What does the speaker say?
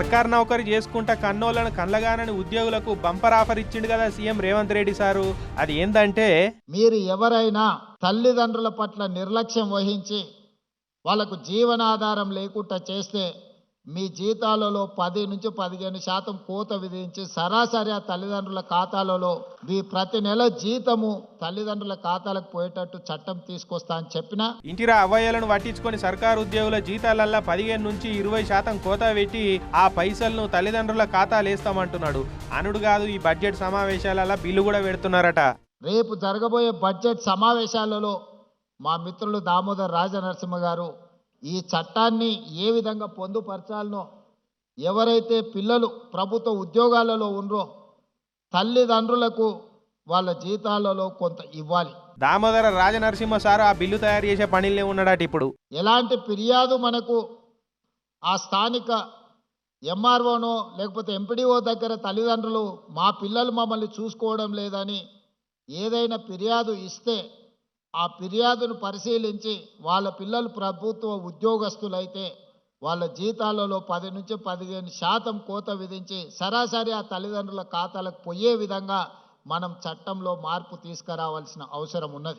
సర్కార్ నౌకరీ చేసుకుంటా కన్నోళ్లను కళ్ళగానని ఉద్యోగులకు బంపర్ ఆఫర్ ఇచ్చిండు కదా సీఎం రేవంత్ రెడ్డి సారు. అది ఏందంటే, మీరు ఎవరైనా తల్లిదండ్రుల పట్ల నిర్లక్ష్యం వహించి వాళ్ళకు జీవనాధారం లేకుండా చేస్తే మీ జీతాలలో 10 నుంచి 15% కోత విధించి సరాసరి ఆ తల్లిదండ్రుల ఖాతాలలో మీ ప్రతి నెల జీతము తల్లిదండ్రుల ఖాతాలకు పోయేటట్టు చట్టం తీసుకొస్తా అని చెప్పినా, ఇంటిరా అవ్వయ్యలను పట్టించుకొని సర్కారు ఉద్యోగుల జీతాలల్లా 15 నుంచి 20% కోత పెట్టి ఆ పైసలను తల్లిదండ్రుల ఖాతాలు వేస్తామంటున్నాడు. అనుడు కాదు, ఈ బడ్జెట్ సమావేశాలలో బిల్లు కూడా పెడుతున్నారట. రేపు జరగబోయే బడ్జెట్ సమావేశాలలో మా మిత్రులు దామోదర్ రాజనరసింహ గారు ఈ చట్టాన్ని ఏ విధంగా పొందుపరచాలనో, ఎవరైతే పిల్లలు ప్రభుత్వ ఉద్యోగాలలో ఉన్నారో తల్లిదండ్రులకు వాళ్ళ జీతాలలో కొంత ఇవ్వాలి. దామోదర రాజనరసింహ సారు ఆ బిల్లు తయారు చేసే పనిలో ఉన్నాడట. ఇప్పుడు ఎలాంటి ఫిర్యాదు మనకు ఆ స్థానిక ఎంఆర్ఓనో లేకపోతే ఎంపీడీఓ దగ్గర తల్లిదండ్రులు మా పిల్లలు మమ్మల్ని చూసుకోవడం లేదని ఏదైనా ఫిర్యాదు ఇస్తే ఆ ఫిర్యాదును పరిశీలించి వాళ్ళ పిల్లలు ప్రభుత్వ ఉద్యోగస్తులైతే వాళ్ళ జీతాలలో 10 నుంచి 15% కోత విధించి సరాసరి ఆ తల్లిదండ్రుల ఖాతాలకు పోయే విధంగా మనం చట్టంలో మార్పు తీసుకురావాల్సిన అవసరం ఉన్నది.